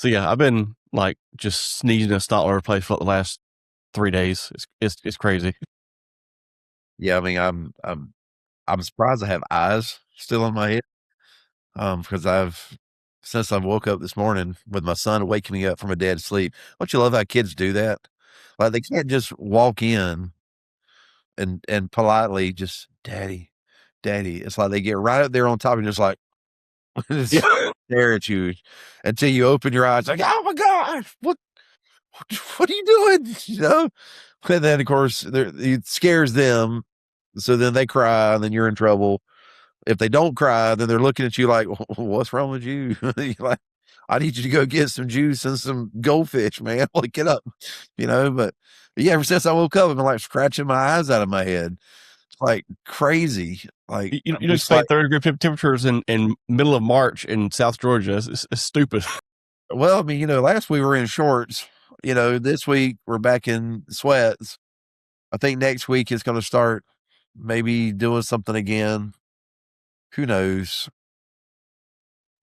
So yeah, I've been like just sneezing and snot all over the place for the last 3 days. It's crazy. Yeah, I mean, I'm surprised I have eyes still in my head. Because since I woke up this morning with my son waking me up from a dead sleep. Don't you love how kids do that? Like they can't just walk in and politely just daddy, daddy. It's like they get right up there on top and just like just Yeah. stare at you until you open your eyes like, oh my gosh, what are you doing? You know? And then of course it scares them. So then they cry and then you're in trouble. If they don't cry, then they're looking at you like, what's wrong with you? You're like, I need you to go get some juice and some goldfish, man. Like, get up, but yeah, ever since I woke up, I've been like scratching my eyes out of my head. It's like crazy. Like, You I'm don't just like, expect 30-degree temperatures in middle of March in South Georgia. It's stupid. well, I mean, last we were in shorts, this week we're back in sweats. I think next week it's going to start maybe doing something again. Who knows?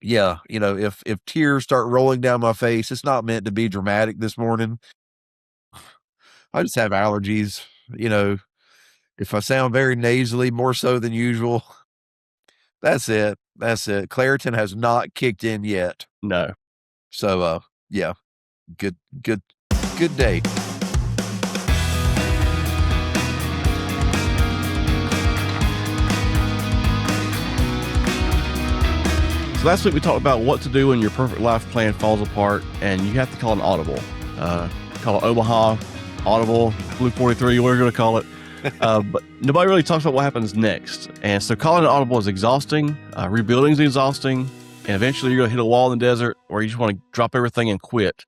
Yeah, if tears start rolling down my face, it's not meant to be dramatic this morning. I just have allergies. You know, if I sound very nasally, more so than usual, that's it. That's it. Claritin has not kicked in yet. No. So, yeah, good, good, good day. So last week we talked about what to do when your perfect life plan falls apart and you have to call an audible. Call it Omaha, Audible, Blue 43, whatever you're going to call it. But nobody really talks about what happens next. And so calling an audible is exhausting. Rebuilding is exhausting. And eventually you're going to hit a wall in the desert where you just want to drop everything and quit.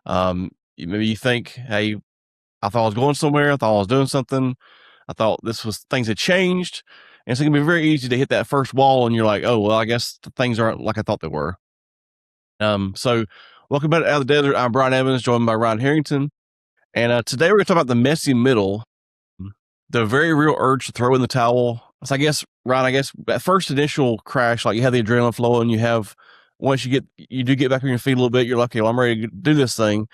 Maybe you think, hey, I thought I was going somewhere. I thought I was doing something. I thought things had changed. And so it can be very easy to hit that first wall and you're like, oh, well, I guess things aren't like I thought they were. So welcome back to Out of the Desert. I'm Bryan Evans, joined by Ryan Herrington. And today we're going to talk about the messy middle, the very real urge to throw in the towel. So I guess, Ryan, that first initial crash, like you have the adrenaline flowing, once you do get back on your feet a little bit, you're like, okay, well, I'm ready to do this thing.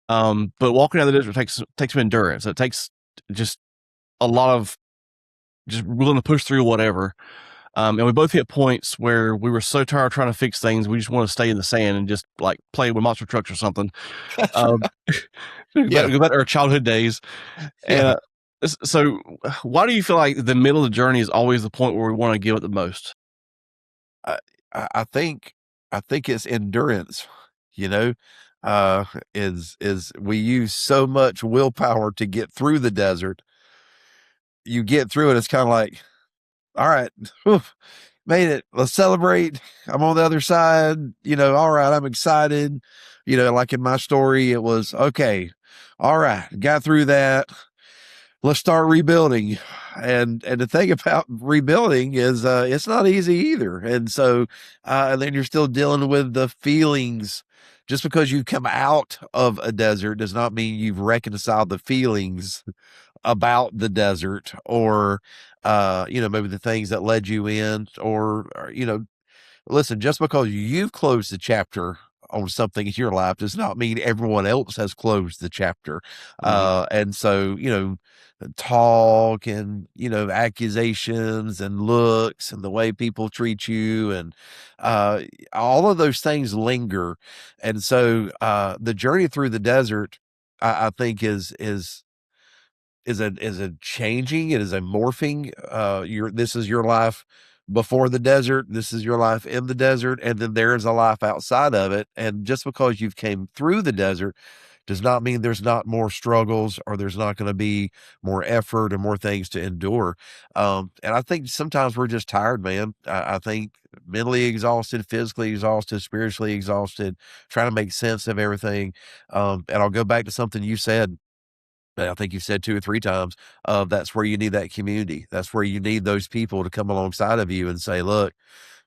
But walking out of the desert takes some endurance. It takes just a lot of just willing to push through whatever. And we both hit points where we were so tired of trying to fix things, we just want to stay in the sand and just like play with monster trucks or something. Yeah. Go back to our childhood days. Yeah. And so why do you feel like the middle of the journey is always the point where we want to give it the most? I think it's endurance, you know, is we use so much willpower to get through the desert. You get through it, it's kind of like, all right, whew, made it. Let's celebrate. I'm on the other side. All right, I'm excited. Like in my story, it was okay. All right, got through that. Let's start rebuilding. And the thing about rebuilding is it's not easy either. And so and then you're still dealing with the feelings. Just because you come out of a desert does not mean you've reconciled the feelings about the desert or maybe the things that led you in or listen, just because you've closed the chapter on something in your life does not mean everyone else has closed the chapter. And so talk and accusations and looks and the way people treat you and all of those things linger. And so the journey through the desert I think is a changing, it is a morphing. This is your life before the desert, this is your life in the desert, and then there is a life outside of it. And just because you've came through the desert does not mean there's not more struggles or there's not going to be more effort and more things to endure. And I think sometimes we're just tired, man. I think mentally exhausted, physically exhausted, spiritually exhausted, trying to make sense of everything. And I'll go back to something you said, I think you said 2 or 3 times, that's where you need that community. That's where you need those people to come alongside of you and say, look,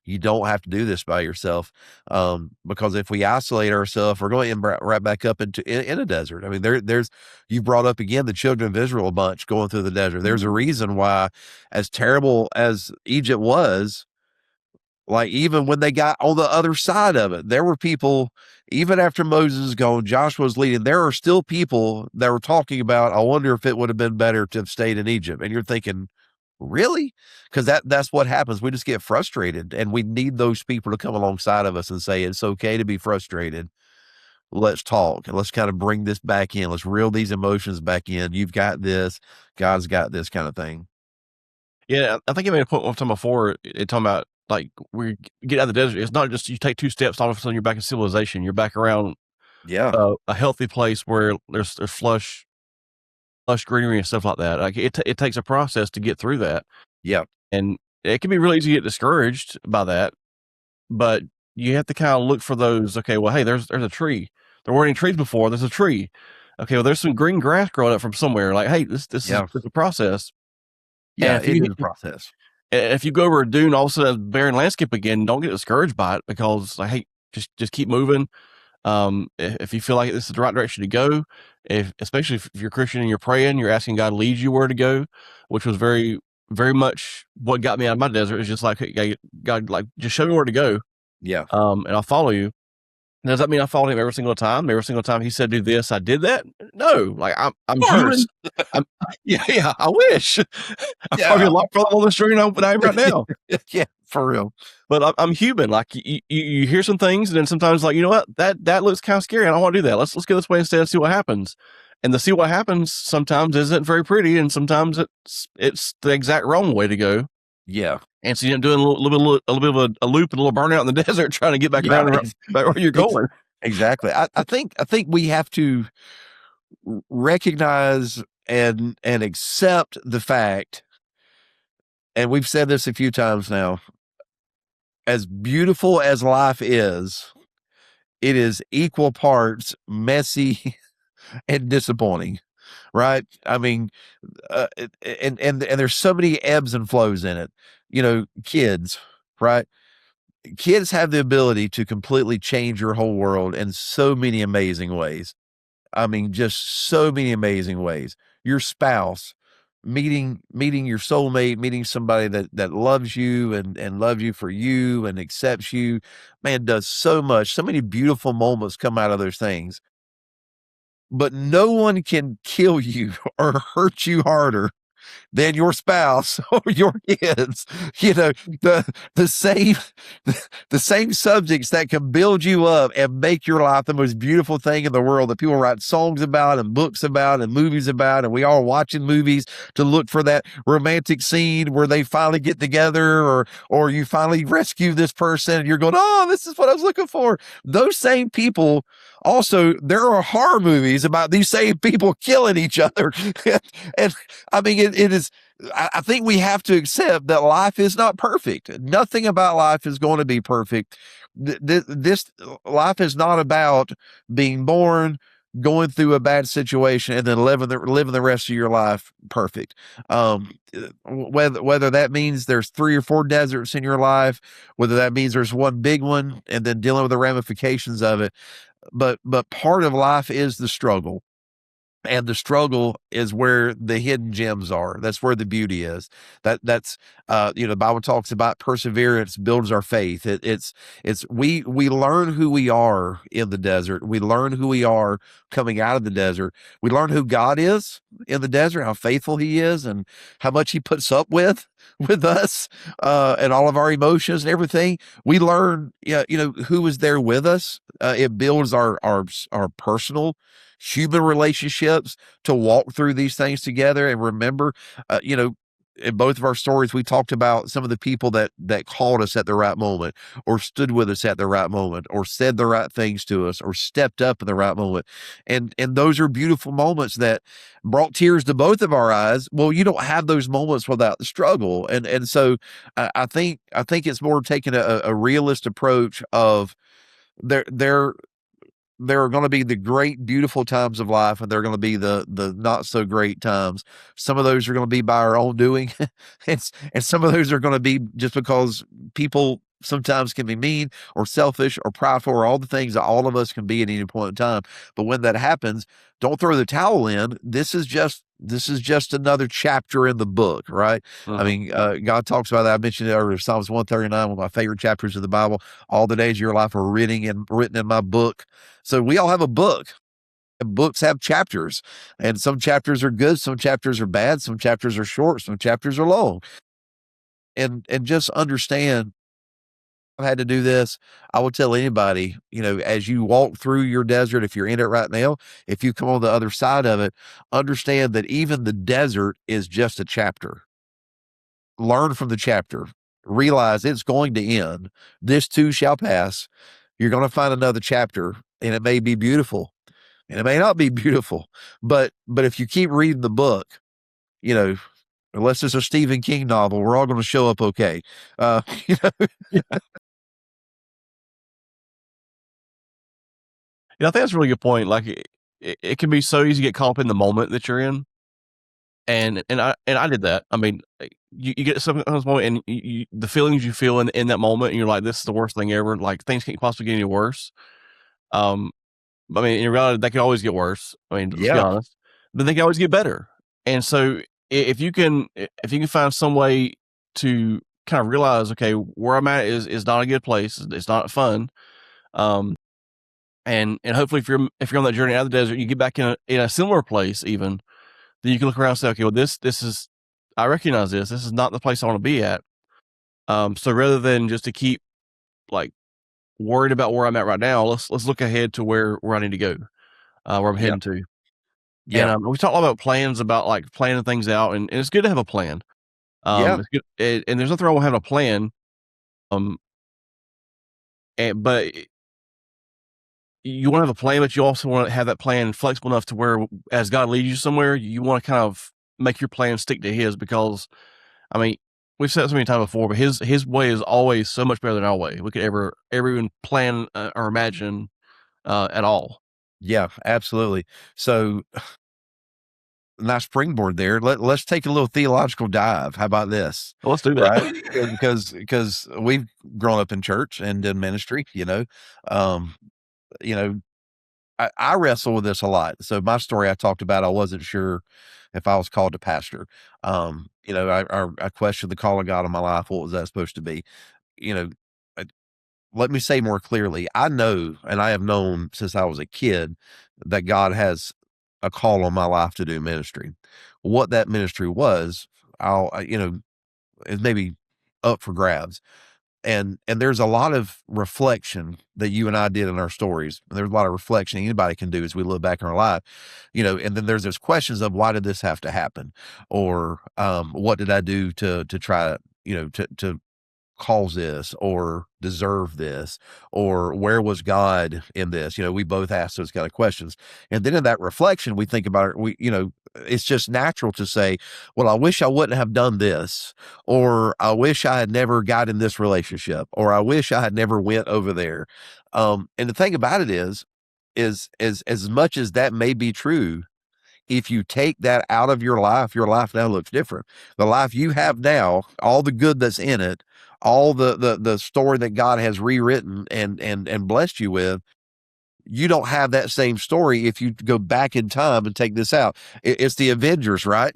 you don't have to do this by yourself. Because if we isolate ourselves, we're going to end right back up in a desert. I mean, you brought up again the children of Israel a bunch going through the desert. There's a reason why, as terrible as Egypt was, Like even when they got on the other side of it, there were people, even after Moses is gone, Joshua was leading, there are still people that were talking about, I wonder if it would have been better to have stayed in Egypt. And you're thinking, really? Because that's what happens. We just get frustrated, and we need those people to come alongside of us and say, it's okay to be frustrated. Let's talk and let's kind of bring this back in. Let's reel these emotions back in. You've got this, God's got this kind of thing. Yeah, I think you made a point one time before, talking about like we get out of the desert. It's not just you take 2 steps, all of a sudden you're back in civilization. You're back around Yeah. a healthy place where there's flush greenery and stuff like that. Like it takes a process to get through that, Yeah. and it can be really easy to get discouraged by that. But you have to kind of look for those. Okay, well, hey, there's a tree. There weren't any trees before. There's a tree. Okay, well, there's some green grass growing up from somewhere. Like, hey, this is Yeah. a process. Yeah. And It is a process. if you go over a dune, all of a sudden, it's barren landscape again. Don't get discouraged by it, because, like, hey, just keep moving. If you feel like this is the right direction to go, especially if you're Christian and you're praying, you're asking God to lead you where to go, which was very, very much what got me out of my desert. Is just like, hey, God, like, just show me where to go. Yeah. And I'll follow you. Does that mean I followed him every single time? Every single time he said do this, I did that? No, like I'm human. Yeah, I wish. I'm probably a lot further on the street than I am right now. Yeah, for real. But I'm human. Like you hear some things, and then sometimes, like, you know what, that looks kind of scary. I don't want to do that. Let's go this way instead and see what happens. And the see what happens sometimes isn't very pretty, and sometimes it's the exact wrong way to go. Yeah. And so you end up doing a little bit of a loop and a little burnout in the desert, trying to get back around back where you're going. Exactly. I think we have to recognize and accept the fact, and we've said this a few times now, as beautiful as life is, it is equal parts messy and disappointing, right? I mean, and there's so many ebbs and flows in it. You know, kids, right? Kids have the ability to completely change your whole world in so many amazing ways. I mean, just so many amazing ways. Your spouse, meeting your soulmate, meeting somebody that loves you and loves you for you and accepts you, man, does so much. So many beautiful moments come out of those things. But no one can kill you or hurt you harder than your spouse or your kids. You know, the same the same subjects that can build you up and make your life the most beautiful thing in the world, that people write songs about and books about and movies about, and we are watching movies to look for that romantic scene where they finally get together, or you finally rescue this person and you're going, oh, this is what I was looking for. Those same people also, there are horror movies about these same people killing each other. And I mean, it is, I think we have to accept that life is not perfect. Nothing about life is going to be perfect. This life is not about being born, going through a bad situation, and then living the rest of your life perfect. Whether that means there's 3 or 4 deserts in your life, whether that means there's one big one and then dealing with the ramifications of it. But part of life is the struggle. And the struggle is where the hidden gems are. That's where the beauty is. That's the Bible talks about perseverance builds our faith. It's we learn who we are in the desert. We learn who we are coming out of the desert. We learn who God is in the desert, how faithful He is, and how much He puts up with us, and all of our emotions and everything. We learn, who is there with us. It builds our personal human relationships to walk through these things together. And remember, in both of our stories, we talked about some of the people that called us at the right moment, or stood with us at the right moment, or said the right things to us, or stepped up in the right moment. And those are beautiful moments that brought tears to both of our eyes. Well, you don't have those moments without the struggle. And so I think it's more taking a realist approach of there are going to be the great, beautiful times of life, and there are going to be the not so great times. Some of those are going to be by our own doing, and some of those are going to be just because people sometimes can be mean or selfish or prideful, or all the things that all of us can be at any point in time. But when that happens, don't throw the towel in. This is just this is just another chapter in the book, right? I Mhm. mean, God talks about that. I mentioned it earlier. Psalms 139, one of my favorite chapters of the Bible. All the days of your life are written in my book. So we all have a book. Books have chapters, and some chapters are good, some chapters are bad, some chapters are short, some chapters are long. And just understand, I've had to do this. I would tell anybody, as you walk through your desert, if you're in it right now, if you come on the other side of it, understand that even the desert is just a chapter. Learn from the chapter. Realize it's going to end. This too shall pass. You're going to find another chapter, and it may be beautiful, and it may not be beautiful. But if you keep reading the book, you know, unless it's a Stephen King novel, we're all going to show up okay. You know, Yeah, I think that's a really good point. Like it can be so easy to get caught up in the moment that you're in, and I did that. I mean, you get some moment, and the feelings you feel in that moment, and you're like, this is the worst thing ever. Like things can't possibly get any worse. Um, I mean, in reality, they can always get worse. I mean, let's be yeah, honest, but they can always get better. And so, if you can find some way to kind of realize, okay, where I'm at is not a good place. It's not fun. Um, and hopefully, if you're on that journey out of the desert, you get back in a similar place, even then you can look around and say, okay, well, this is, I recognize this. This is not the place I want to be at. So rather than just to keep like worried about where I'm at right now, let's look ahead to where I need to go, where I'm yeah, heading to. And, yeah, we talk a lot about plans, about, like, planning things out, and it's good to have a plan. yeah, It's good, and there's nothing wrong with having a plan, um, but you wanna have a plan, but you also wanna have that plan flexible enough to where as God leads you somewhere, you wanna kind of make your plan stick to His because, I mean, we've said it so many times before, but His way is always so much better than our way. We could ever even plan, or imagine, at all. yeah, absolutely. So nice springboard there. Let's take a little theological dive. How about this? Let's do that. Right? Because we've grown up in church and in ministry, um, you know, I wrestle with this a lot. So my story I talked about, I wasn't sure if I was called to pastor. I questioned the call of God on my life. What was that supposed to be? You know, uh, Let me say more clearly. I know, and I have known since I was a kid that God has a call on my life to do ministry. What that ministry was, is maybe up for grabs. And there's a lot of reflection that you and I did in our stories. There's a lot of reflection anybody can do as we look back in our life, and then there's those questions of why did this have to happen? Or what did I do to try, to cause this or deserve this, or where was God in this? We both ask those kind of questions. And then in that reflection, we think about it. It's just natural to say, well, I wish I wouldn't have done this, or I wish I had never got in this relationship, or I wish I had never went over there. And the thing about it is as much as that may be true, if you take that out of your life now looks different. The life you have now, all the good that's in it, all the story that God has rewritten and blessed you with, you don't have that same story if you go back in time and take this out. It's the Avengers, right?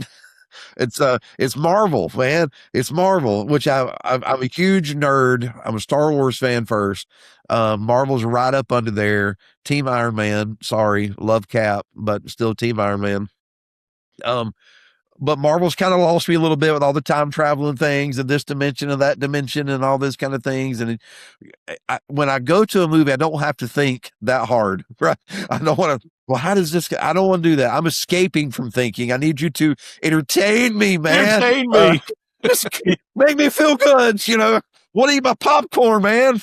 It's Marvel, man. It's Marvel, which I'm a huge nerd. I'm a Star Wars fan first. Marvel's right up under there. Team Iron Man. Sorry, love Cap, but still Team Iron Man. Um, but Marvel's kind of lost me a little bit with all the time traveling things and this dimension and that dimension and all those kind of things. And when I go to a movie, I don't have to think that hard, right? I don't want to. Well, how does this? I don't want to do that. I'm escaping from thinking. I need you to entertain me, man. Entertain Uh, me. just make me feel good. Want to eat my popcorn, man.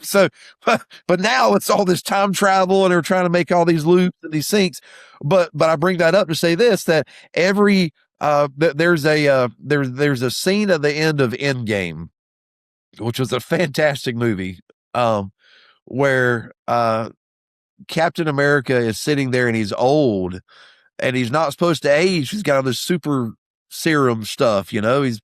So, but now it's all this time travel, and they're trying to make all these loops and these sinks. But I bring that up to say this: that every there's a scene at the end of Endgame, which was a fantastic movie, where Captain America is sitting there and he's old and he's not supposed to age. He's got all this super serum stuff, he's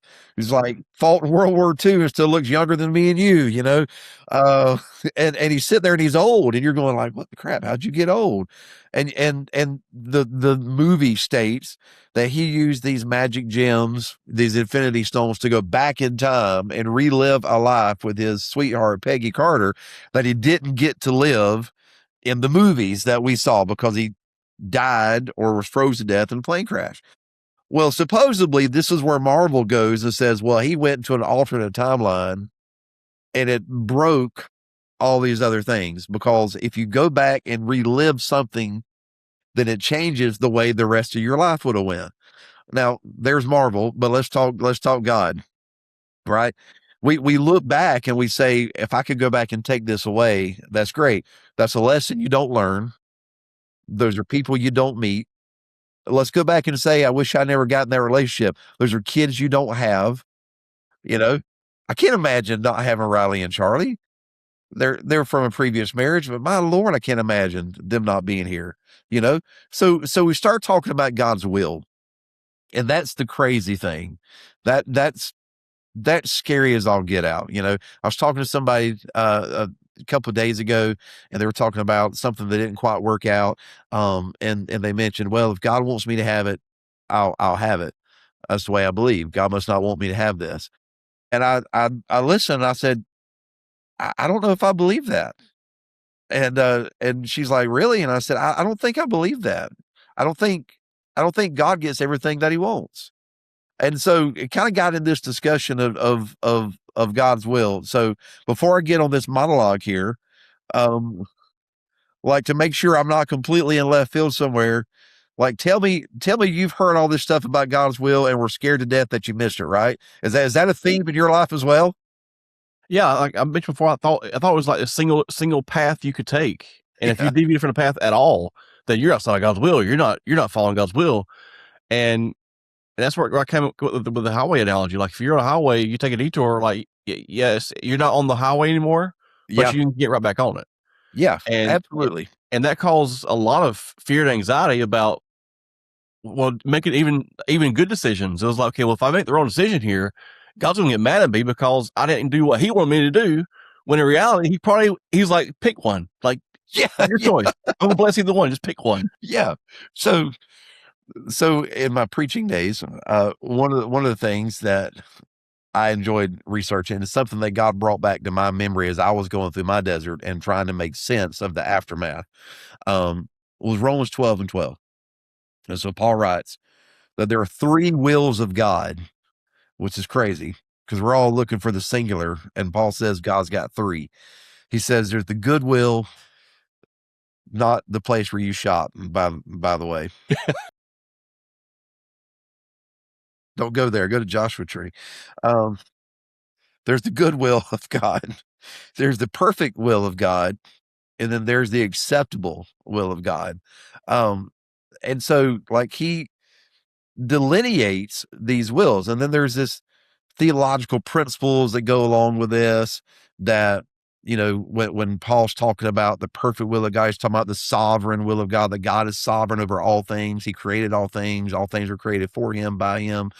like fought in World War II and still looks younger than me and you. uh and he's sitting there and he's old, and you're going like, what the crap, how'd you get old? And the movie states that he used these magic gems, these infinity stones, to go back in time and relive a life with his sweetheart Peggy Carter that he didn't get to live in the movies that we saw because he died or was frozen to death in a plane crash. Well, supposedly this is where Marvel goes and says, well, he went into an alternate timeline and it broke all these other things, because if you go back and relive something, then it changes the way the rest of your life would have went. Now, there's Marvel, but let's talk God, right? We look back and we say, if I could go back and take this away, that's great. That's a lesson you don't learn. Those are people you don't meet. Let's go back and say, I wish I never got in that relationship. Those are kids you don't have. I can't imagine not having Riley and Charlie. They're from a previous marriage, but my Lord, I can't imagine them not being here. You know, so we start talking about God's will, and that's the crazy thing. That's scary as all get out. I was talking to somebody a couple of days ago, and they were talking about something that didn't quite work out. And they mentioned, well, if God wants me to have it, I'll have it. That's the way I believe. God must not want me to have this. And I listened, and I said, I don't know if I believe that. And she's like, really? And I said, I don't think I believe that. I don't think God gets everything that he wants. And so it kind of got in this discussion of God's will. So before I get on this monologue here, um, like, to make sure I'm not completely in left field somewhere, like, tell me you've heard all this stuff about God's will and were scared to death that you missed it, right? Is that a theme in your life as well? Yeah, like I mentioned before, I thought it was like a single path you could take, and if you Yeah. deviate from the path at all, then you're outside of God's will. You're not following God's will, and that's where I came up with the highway analogy. Like, if you're on a highway, you take a detour. Like, yes, you're not on the highway anymore, but Yeah. you can get right back on it, Yeah. and Absolutely. and that caused a lot of fear and anxiety about, well, making even good decisions. It was like, okay, well, if I make the wrong decision here, God's gonna get mad at me because I didn't do what he wanted me to do. When in reality, he's like, pick one. Like, Yeah. your choice. I'm gonna bless either one. Just pick one. Yeah. So in my preaching days, one of the things that I enjoyed researching is something that God brought back to my memory as I was going through my desert and trying to make sense of the aftermath. Was Romans 12:12. And so Paul writes that there are three wills of God, which is crazy because we're all looking for the singular. And Paul says God's got three. He says there's the good will, not the place where you shop, by the way. Don't go there. Go to Joshua Tree. Um, there's the good will of God. There's the perfect will of God. And then there's the acceptable will of God. Um, and so, like, he delineates these wills. And then there's this theological principles that go along with this, that when Paul's talking about the perfect will of God, he's talking about the sovereign will of God, that God is sovereign over all things. He created all things were created for him, by him,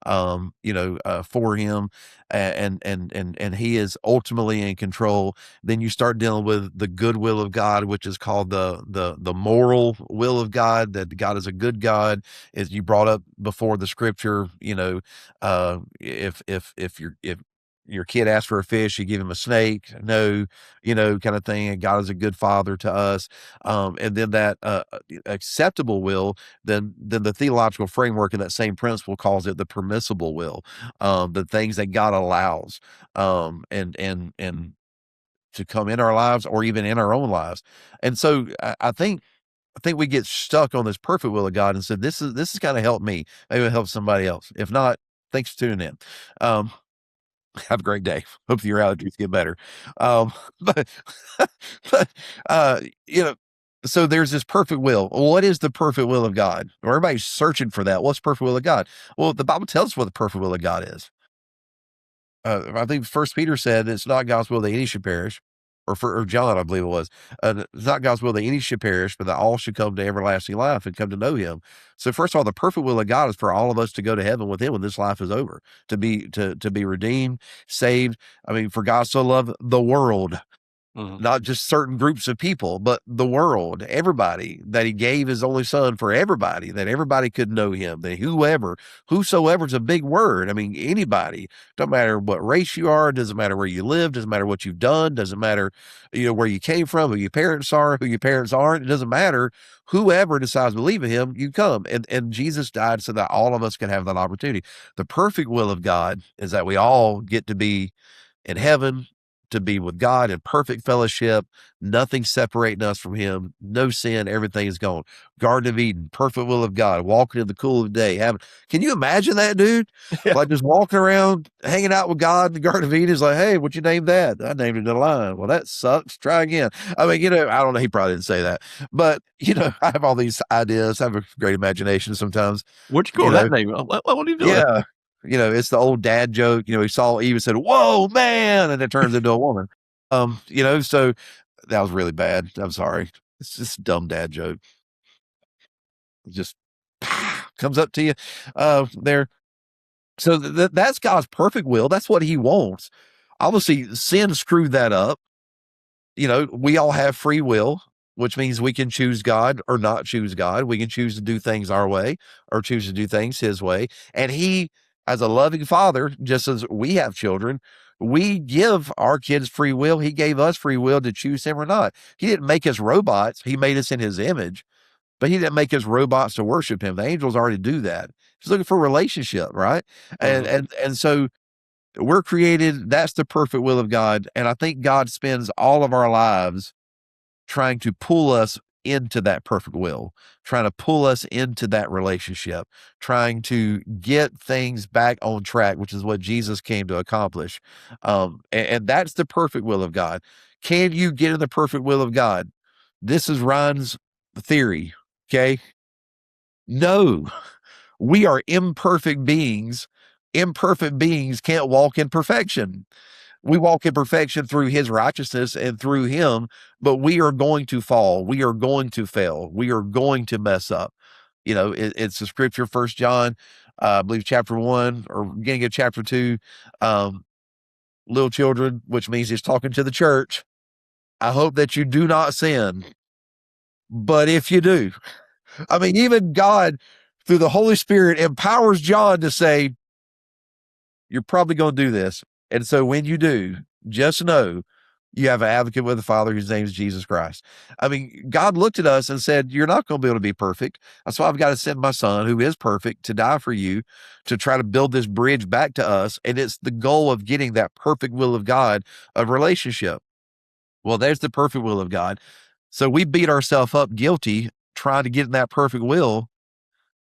for him, and he is ultimately in control. Then you start dealing with the good will of God, which is called the moral will of God, that God is a good God. As you brought up before, the scripture, if your kid asks for a fish, you give him a snake, no, kind of thing. And God is a good father to us. And then that acceptable will, then the theological framework in that same principle calls it the permissible will, the things that God allows, and to come in our lives or even in our own lives. And so I think we get stuck on this perfect will of God and said, this is kind of helped me. Maybe it'll help somebody else. If not, thanks for tuning in. Have a great day. Hope your allergies get better. But, but, so there's this perfect will. What is the perfect will of God? Well, everybody's searching for that. What's the perfect will of God? Well, the Bible tells us what the perfect will of God is. I think First Peter said it's not God's will that any should perish, or John, I believe it was. It's not God's will that any should perish, but that all should come to everlasting life and come to know him. So first of all, the perfect will of God is for all of us to go to heaven with him when this life is over, to be redeemed, saved. I mean, for God so loved the world, not just certain groups of people, but the world, everybody, that he gave his only son for everybody, that everybody could know him, that whosoever is a big word. I mean, anybody, don't matter what race you are, doesn't matter where you live, doesn't matter what you've done, doesn't matter, where you came from, who your parents are, who your parents aren't. It doesn't matter. Whoever decides to believe in him, you come. And Jesus died so that all of us can have that opportunity. The perfect will of God is that we all get to be in heaven, to be with God in perfect fellowship, nothing separating us from him, no sin, everything is gone. Garden of Eden, perfect will of God, walking in the cool of the day. Can you imagine that, dude? Yeah. Like just walking around, hanging out with God in the Garden of Eden is like, hey, what you name that? I named it a lion. Well, that sucks. Try again. I mean, I don't know. He probably didn't say that, but I have all these ideas. I have a great imagination sometimes. Where'd you go with that name? What are you doing? Yeah. It's the old dad joke. He saw Eve and said, "Whoa, man," and it turns into a woman. So that was really bad. I'm sorry. It's just a dumb dad joke. It just comes up to you there. So that's God's perfect will. That's what he wants. Obviously, sin screwed that up. We all have free will, which means we can choose God or not choose God. We can choose to do things our way or choose to do things his way. And he, as a loving father, just as we have children, we give our kids free will. He gave us free will to choose him or not. He didn't make us robots. He made us in his image, but he didn't make us robots to worship him. The angels already do that. He's looking for a relationship, right? And so we're created. That's the perfect will of God. And I think God spends all of our lives trying to pull us into that perfect will, trying to pull us into that relationship, trying to get things back on track, which is what Jesus came to accomplish. And that's the perfect will of God. Can you get in the perfect will of God? This is Ryan's theory. Okay. No, we are imperfect beings. Imperfect beings can't walk in perfection. We walk in perfection through his righteousness and through him, but we are going to fall. We are going to fail. We are going to mess up. It's the scripture, 1 John, I believe chapter 1 or beginning of chapter 2, little children, which means he's talking to the church. I hope that you do not sin, but if you do, I mean, even God through the Holy Spirit empowers John to say, you're probably going to do this. And so when you do, just know you have an advocate with the Father whose name is Jesus Christ. I mean, God looked at us and said, you're not going to be able to be perfect. That's why I've got to send my son who is perfect to die for you, to try to build this bridge back to us. And it's the goal of getting that perfect will of God of relationship. Well, there's the perfect will of God. So we beat ourselves up guilty trying to get in that perfect will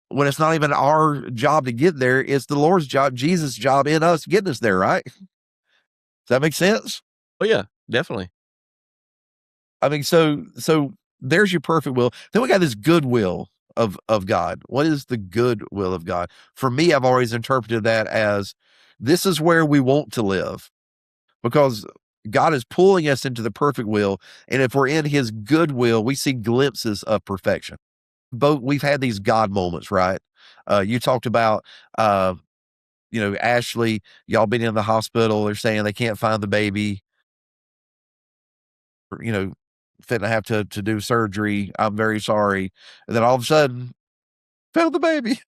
when it's not even our job to get there. It's the Lord's job, Jesus' job in us getting us there, right? Does that make sense? Oh yeah, definitely. I mean, so there's your perfect will. Then we got this good will of God. What is the good will of God? For me, I've always interpreted that as this is where we want to live, because God is pulling us into the perfect will. And if we're in his good will, we see glimpses of perfection. We've had these God moments, right? You talked about, Ashley, y'all been in the hospital. They're saying they can't find the baby, fitting to have to do surgery. I'm very sorry. And then all of a sudden, found the baby.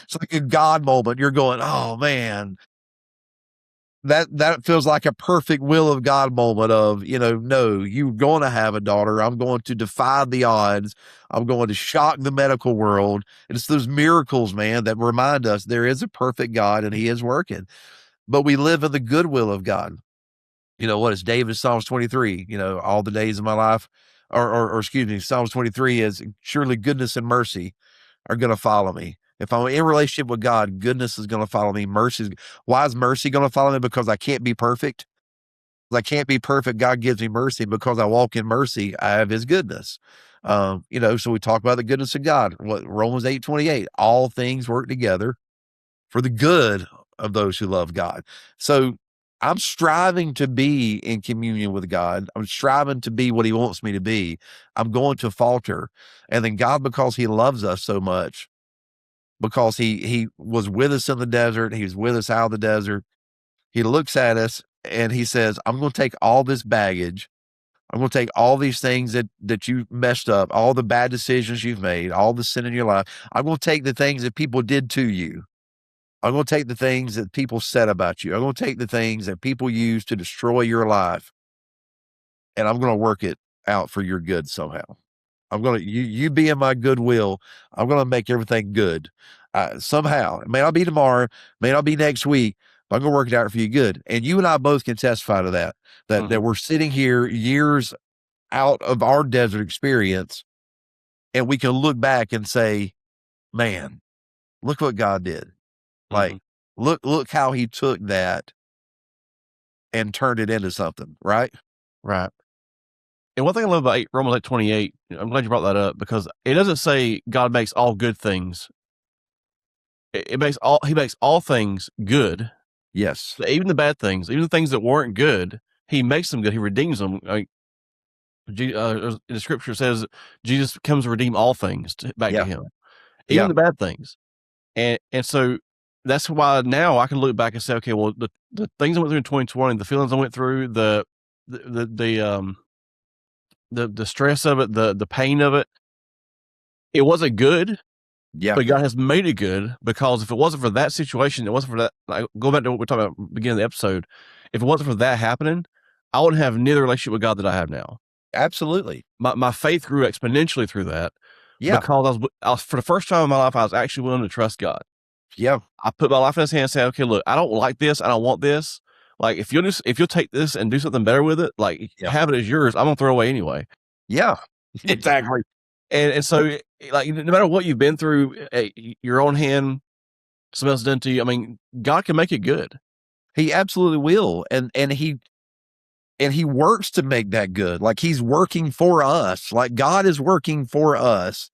It's like a God moment. You're going, oh man, that feels like a perfect will of God moment of, no, you're going to have a daughter. I'm going to defy the odds. I'm going to shock the medical world. It's those miracles, man, that remind us there is a perfect God and he is working, but we live in the good will of God. What is David, Psalms 23, all the days of my life, or excuse me, Psalms 23 is surely goodness and mercy are going to follow me. If I'm in relationship with God, goodness is going to follow me. Why is mercy going to follow me? Because I can't be perfect. I can't be perfect. God gives me mercy because I walk in mercy. I have his goodness. So we talk about the goodness of God. What Romans 8:28, all things work together for the good of those who love God. So I'm striving to be in communion with God. I'm striving to be what he wants me to be. I'm going to falter. And then God, because he loves us so much, because he was with us in the desert, he was with us out of the desert, he looks at us and he says, I'm going to take all this baggage. I'm going to take all these things that you messed up, all the bad decisions you've made, all the sin in your life. I'm going to take the things that people did to you. I'm going to take the things that people said about you. I'm going to take the things that people use to destroy your life, and I'm going to work it out for your good somehow. I'm going to, you be in my goodwill. I'm going to make everything good. Somehow, it may not be tomorrow, may not be next week, but I'm going to work it out for you good. And you and I both can testify to that, that we're sitting here years out of our desert experience, and we can look back and say, man, look what God did. Like, look how he took that and turned it into something, right? Right. And one thing I love about Romans 8:28, I'm glad you brought that up, because it doesn't say God makes all good things. He makes all things good. Yes. So even the bad things, even the things that weren't good, he makes them good. He redeems them. The scripture says Jesus comes to redeem all things back to him, even the bad things. And so that's why now I can look back and say, okay, well, the things I went through in 2020, the feelings I went through, the stress of it, the pain of it, it wasn't good. Yeah. But God has made it good, because if it wasn't for that situation, it wasn't for that, like, go back to what we're talking about at the beginning of the episode. If it wasn't for that happening, I wouldn't have neither relationship with God that I have now. Absolutely. My faith grew exponentially through that. Yeah. Because I was for the first time in my life, I was actually willing to trust God. Yeah. I put my life in his hands and said, okay, look, I don't like this. I don't want this. Like, if you'll take this and do something better with it, like, have it as yours, I'm going to throw it away anyway. Yeah, exactly. And so, like, no matter what you've been through, your own hand, something else done to you, I mean, God can make it good. He absolutely will. And he works to make that good. Like, he's working for us. Like, God is working for us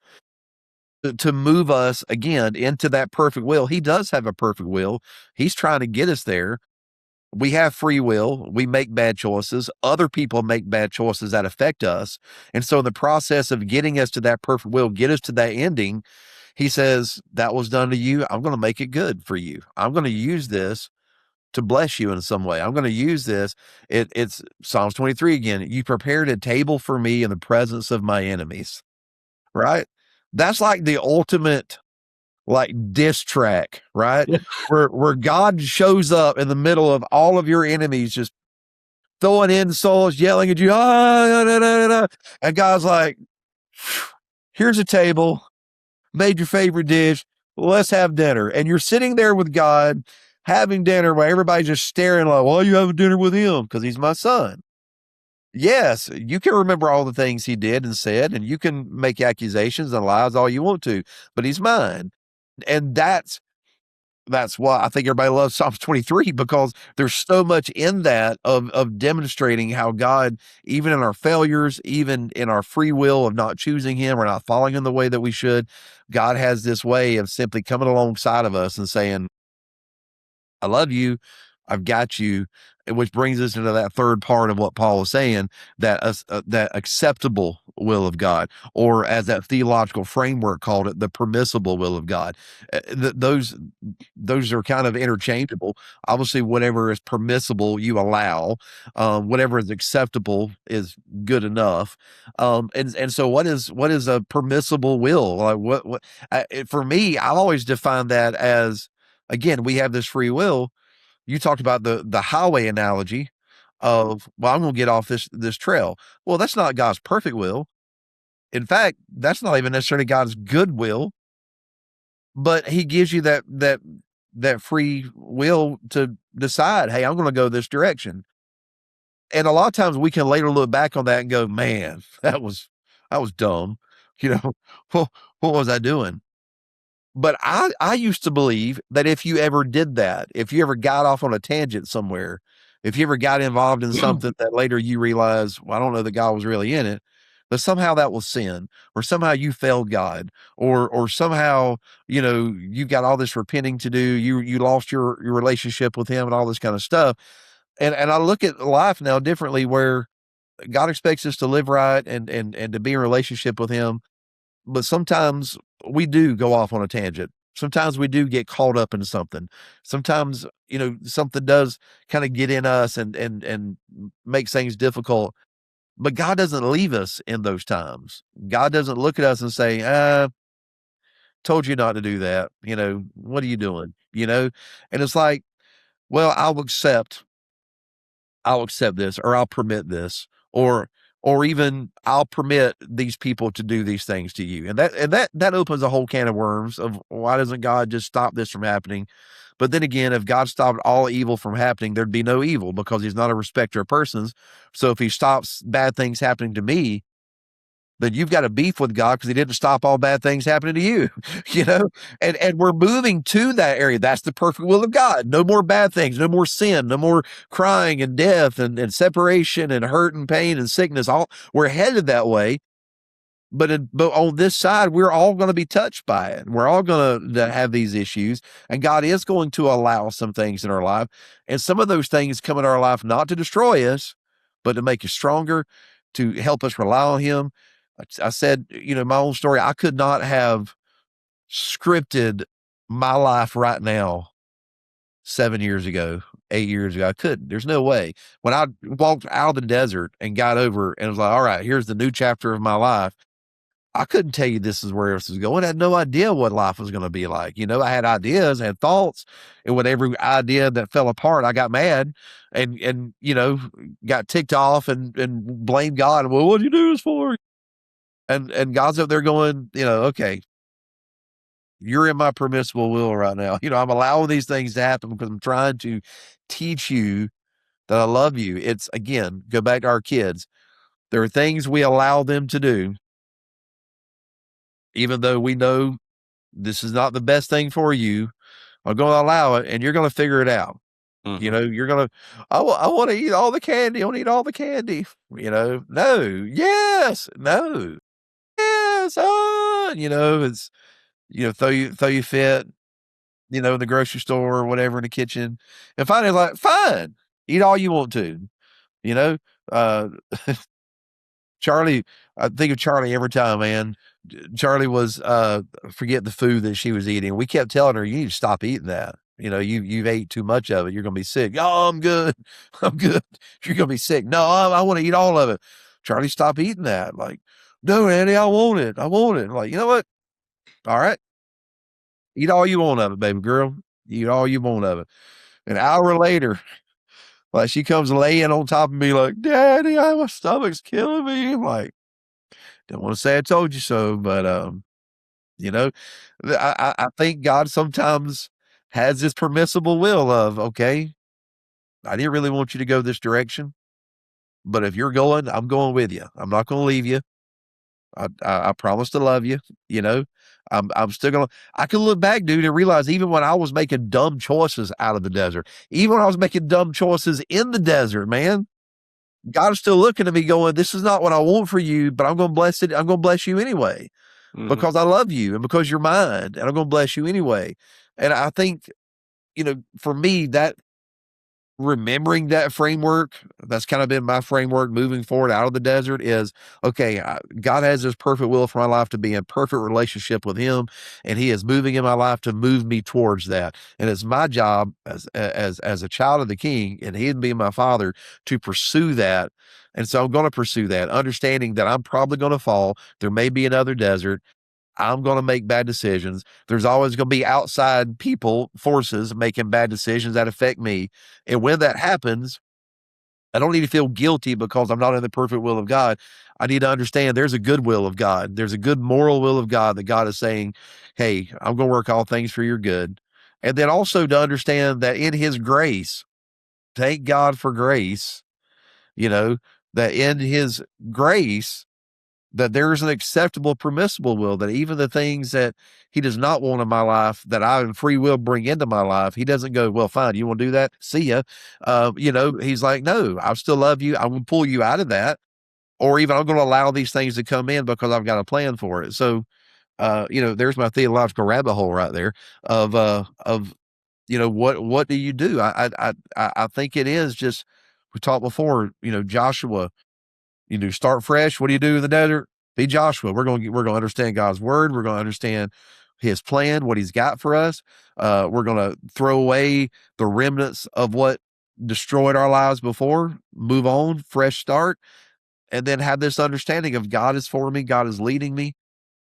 to move us again into that perfect will. He does have a perfect will. He's trying to get us there. We have free will. We make bad choices. Other people make bad choices that affect us. And so in the process of getting us to that perfect will, get us to that ending, he says, that was done to you. I'm going to make it good for you. I'm going to use this to bless you in some way. I'm going to use this. It's Psalms 23 again. You prepared a table for me in the presence of my enemies, right? That's like the ultimate, like, diss track, right? Yeah. Where God shows up in the middle of all of your enemies, just throwing insults, yelling at you, and God's like, here's a table, made your favorite dish, let's have dinner. And you're sitting there with God having dinner while everybody's just staring like, well, you having dinner with him because he's my son. Yes, you can remember all the things he did and said, and you can make accusations and lies all you want to, but he's mine. And that's why I think everybody loves Psalms 23, because there's so much in that of demonstrating how God, even in our failures, even in our free will of not choosing him or not following him the way that we should, God has this way of simply coming alongside of us and saying, I love you. I've got you. Which brings us into that third part of what Paul is saying, that that acceptable will of God, or as that theological framework called it, the permissible will of God. Those are kind of interchangeable. Obviously, whatever is permissible, you allow. Whatever is acceptable is good enough. And so, what is a permissible will? Like, for me, I've always defined that as, again, we have this free will. You talked about the highway analogy of, well, I'm going to get off this trail. Well, that's not God's perfect will. In fact, that's not even necessarily God's good will, but he gives you that free will to decide, hey, I'm going to go this direction. And a lot of times we can later look back on that and go, man, that was dumb. You know, what was I doing? But I used to believe that if you ever did that, if you ever got off on a tangent somewhere, if you ever got involved in something that later you realize, well, I don't know that God was really in it, but somehow that was sin, or somehow you failed God, or somehow, you got all this repenting to do, you lost your relationship with him and all this kind of stuff. And I look at life now differently, where God expects us to live right and to be in relationship with Him. But sometimes we do go off on a tangent. Sometimes we do get caught up in something. Sometimes, something does kind of get in us and makes things difficult. But God doesn't leave us in those times. God doesn't look at us and say, told you not to do that. What are you doing? And it's like, well, I'll accept this, or I'll permit this, or even I'll permit these people to do these things to you. And that opens a whole can of worms of, why doesn't God just stop this from happening? But then again, if God stopped all evil from happening, there'd be no evil, because He's not a respecter of persons. So if He stops bad things happening to me, then you've got a beef with God, because He didn't stop all bad things happening to you, you know? And we're moving to that area. That's the perfect will of God. No more bad things, no more sin, no more crying and death and separation and hurt and pain and sickness. All we're headed that way. But on this side, we're all going to be touched by it. We're all going to have these issues, and God is going to allow some things in our life. And some of those things come in our life not to destroy us, but to make us stronger, to help us rely on Him. I said, my own story, I could not have scripted my life right now 7 years ago, 8 years ago. I couldn't. There's no way. When I walked out of the desert and got over and was like, all right, here's the new chapter of my life, I couldn't tell you this is where this is going. I had no idea what life was going to be like. I had ideas, I had thoughts, and with every idea that fell apart, I got mad and got ticked off and blamed God. Well, what'd you do this for? And God's up there going, okay, you're in my permissible will right now. I'm allowing these things to happen because I'm trying to teach you that I love you. It's, again, go back to our kids. There are things we allow them to do, even though we know this is not the best thing for you. I'm going to allow it, and you're going to figure it out. You're going to, I want to eat all the candy. I want to eat all the candy. No, yes, no, yes, it's, throw you fit, in the grocery store or whatever, in the kitchen. And finally, like, fine, eat all you want to, you know, uh, Charlie, I think of Charlie every time, man. Charlie was, forget the food that she was eating. We kept telling her, you need to stop eating that. You've ate too much of it. You're going to be sick. Oh, I'm good. I'm good. You're going to be sick. No, I want to eat all of it. Charlie, stop eating that. Like, no, Andy, I want it. I want it. Like, you know what? All right. Eat all you want of it, baby girl. Eat all you want of it. An hour later, like, she comes laying on top of me like, Daddy, my stomach's killing me. I'm like, don't want to say I told you so, but you know, I think God sometimes has this permissible will of, okay, I didn't really want you to go this direction, but if you're going, I'm going with you. I'm not going to leave you. I promise to love you. You know, I'm still gonna. I can look back, dude, and realize even when I was making dumb choices out of the desert, even when I was making dumb choices in the desert, man, God is still looking at me, going, "This is not what I want for you, but I'm going to bless it. I'm going to bless you anyway, because I love you and because you're mine, and I'm going to bless you anyway." And I think, for me, that remembering that framework, that's kind of been my framework moving forward out of the desert, is, okay, God has this perfect will for my life to be in perfect relationship with Him, and He is moving in my life to move me towards that. And it's my job as a child of the King, and He being my Father, to pursue that. And so I'm going to pursue that, understanding that I'm probably going to fall. There may be another desert. I'm going to make bad decisions. There's always going to be outside people, forces making bad decisions that affect me. And when that happens, I don't need to feel guilty because I'm not in the perfect will of God. I need to understand there's a good will of God. There's a good moral will of God that God is saying, hey, I'm going to work all things for your good. And then also to understand that in His grace, thank God for grace, that in His grace, that there's an acceptable, permissible will, that even the things that He does not want in my life, that I in free will bring into my life, He doesn't go, well, fine, you want to do that? See ya. He's like, no, I still love you. I'm going to pull you out of that. Or even I'm going to allow these things to come in because I've got a plan for it. So, there's my theological rabbit hole right there of what do you do? I think it is just, we talked before, Joshua, start fresh. What do you do in the desert? Be Joshua. We're going to understand God's word. We're going to understand his plan, what he's got for us. We're going to throw away the remnants of what destroyed our lives before, move on, fresh start, and then have this understanding of God is for me, God is leading me,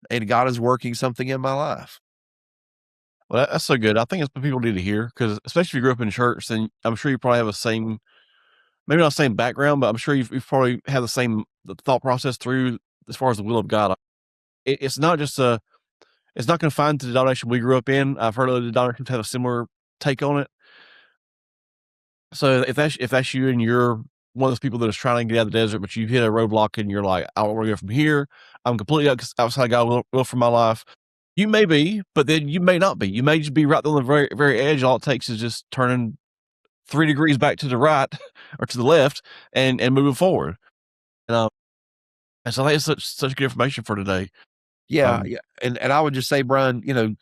and God is working something in my life. Well, that's so good. I think it's what people need to hear, because especially if you grew up in church, then I'm sure you probably have the same, maybe not the same background, but I'm sure you've probably had the thought process through as far as the will of God. It's not just it's not confined to the denomination we grew up in. I've heard other denominations have a similar take on it. So if that's you and you're one of those people that is trying to get out of the desert, but you hit a roadblock and you're like, I don't want to go from here. I'm completely outside God's will for my life. You may be, but then you may not be. You may just be right on the very, very edge. All it takes is just turning 3 degrees back to the right or to the left and moving forward. And, and so I think it's such good information for today. Yeah, yeah. And I would just say, Bryan, and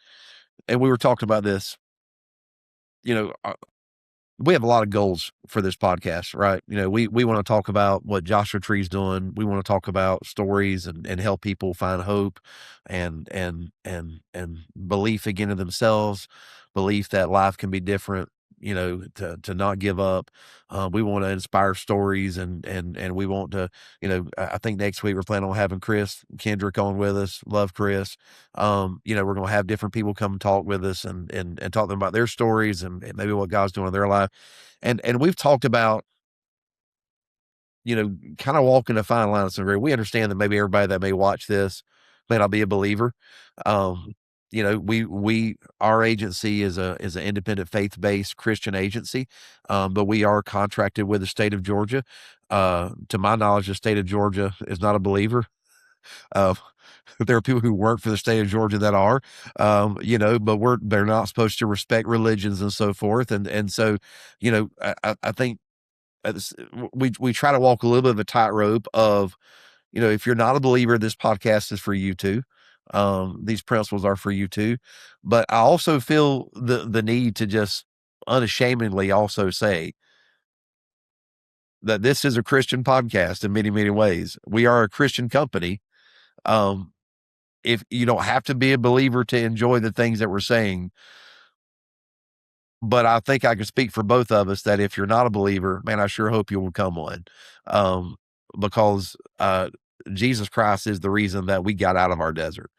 we were talking about this, we have a lot of goals for this podcast, right? We want to talk about what Joshua Tree's doing. We want to talk about stories and help people find hope and belief again in themselves, belief that life can be different, to not give up. We want to inspire stories and we want to, I think next week we're planning on having Chris Kendrick on with us. Love Chris. We're going to have different people come and talk with us and talk to them about their stories and maybe what God's doing in their life. And we've talked about, kind of walking a fine line of some degree. We understand that maybe everybody that may watch this may not be a believer. Our agency is an independent faith-based Christian agency, but we are contracted with the state of Georgia. To my knowledge, the state of Georgia is not a believer. There are people who work for the state of Georgia that are, but they're not supposed to respect religions and so forth. And so, I think we try to walk a little bit of a tightrope of, if you're not a believer, this podcast is for you too. These principles are for you too. But I also feel the need to just unashamedly also say that this is a Christian podcast in many, many ways. We are a Christian company. If you don't have to be a believer to enjoy the things that we're saying, but I think I can speak for both of us that if you're not a believer, man, I sure hope you'll become one. Because Jesus Christ is the reason that we got out of our desert.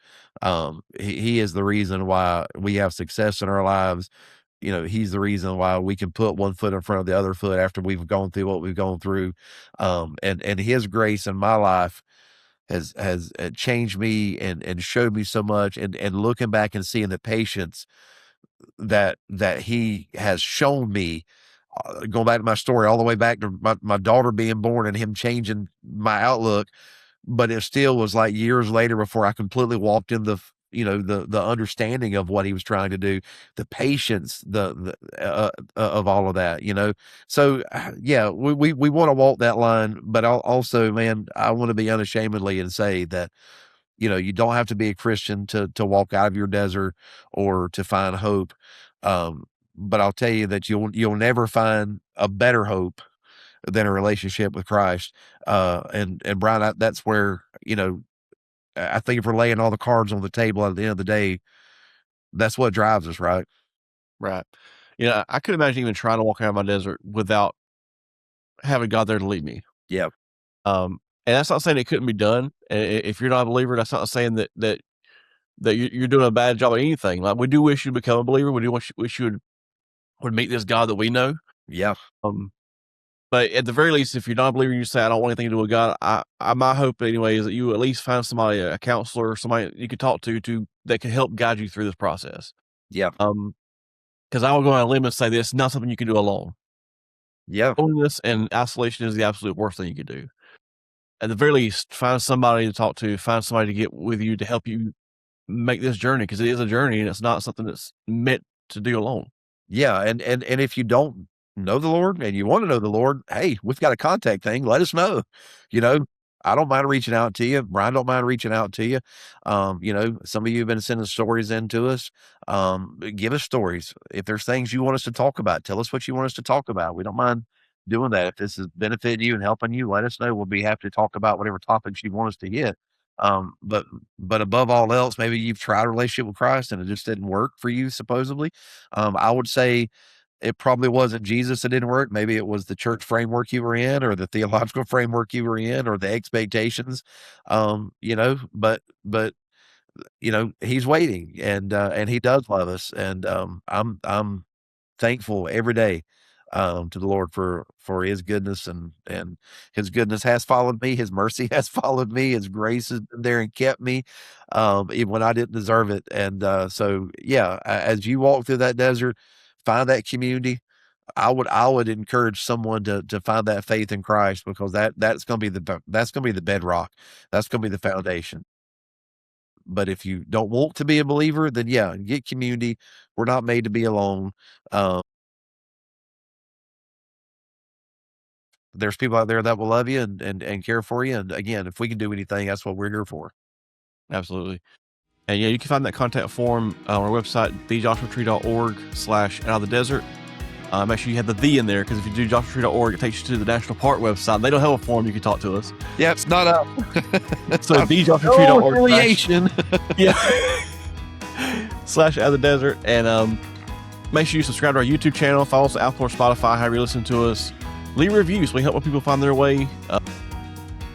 He is the reason why we have success in our lives. He's the reason why we can put one foot in front of the other foot after we've gone through what we've gone through. And his grace in my life has changed me and showed me so much. And looking back and seeing the patience that he has shown me, going back to my story, all the way back to my daughter being born and him changing my outlook. But it still was like years later before I completely walked in the understanding of what he was trying to do, the patience, of all of that, So yeah, we want to walk that line, but also, man, I want to be unashamedly and say that, you don't have to be a Christian to walk out of your desert or to find hope. But I'll tell you that you'll never find a better hope than a relationship with Christ. And Bryan, that's where, I think if we're laying all the cards on the table at the end of the day, that's what drives us, right? Right. I could imagine even trying to walk out of my desert without having God there to lead me. Yeah. And that's not saying it couldn't be done. If you're not a believer, that's not saying that you're doing a bad job at anything. Like, we do wish you become a believer. We do wish you would meet this God that we know. Yeah. But at the very least, if you're not a believer, and you say, I don't want anything to do with God, my hope anyway is that you at least find somebody, a counselor, or somebody you can talk to that can help guide you through this process. Yeah. Because I will go on a limb and say this, not something you can do alone. Yeah. Loneliness and isolation is the absolute worst thing you could do. At the very least, find somebody to talk to, find somebody to get with you to help you make this journey, because it is a journey and it's not something that's meant to do alone. Yeah. And if you don't know the Lord and you want to know the Lord, hey, we've got a contact thing. Let us know, I don't mind reaching out to you. Bryan don't mind reaching out to you. Some of you have been sending stories in to us. Give us stories. If there's things you want us to talk about, tell us what you want us to talk about. We don't mind doing that. If this is benefiting you and helping you, let us know. We'll be happy to talk about whatever topics you want us to hit. Um, but but above all else, maybe you've tried a relationship with Christ and it just didn't work for you, supposedly. I would say it probably wasn't Jesus that didn't work. Maybe it was the church framework you were in, or the theological framework you were in, or the expectations. But he's waiting, and he does love us, and I'm thankful every day to the Lord for his goodness, and his goodness has followed me. His mercy has followed me. His grace has been there and kept me, even when I didn't deserve it. And so, yeah, as you walk through that desert, find that community. I would encourage someone to find that faith in Christ, because that's going to be the bedrock. That's going to be the foundation. But if you don't want to be a believer, then yeah, get community. We're not made to be alone. There's people out there that will love you and care for you. And again, if we can do anything, that's what we're here for. Absolutely. And yeah, you can find that contact form on our website, thejoshuatree.org/out of the desert. Make sure you have the in there, because if you do joshuatree.org, it takes you to the National Park website. They don't have a form you can talk to us. Yeah, it's not up. So thejoshuatree.org. Affiliation. Yeah. /out of the desert. And make sure you subscribe to our YouTube channel, follow us on Apple or Spotify, however you listen to us. Leave reviews. We help people find their way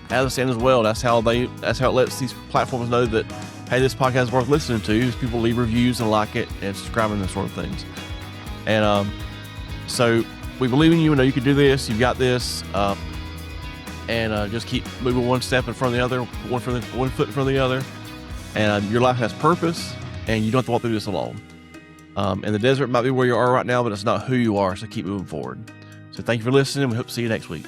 as a stand as well. That's how it lets these platforms know that, hey, this podcast is worth listening to, is people leave reviews and like it and subscribe and those sort of things. And so we believe in you. We know you can do this. You've got this. And just keep moving one step in front of the other, one foot in front of the other. And your life has purpose, and you don't have to walk through this alone. And the desert might be where you are right now, but it's not who you are. So keep moving forward. So thank you for listening. We hope to see you next week.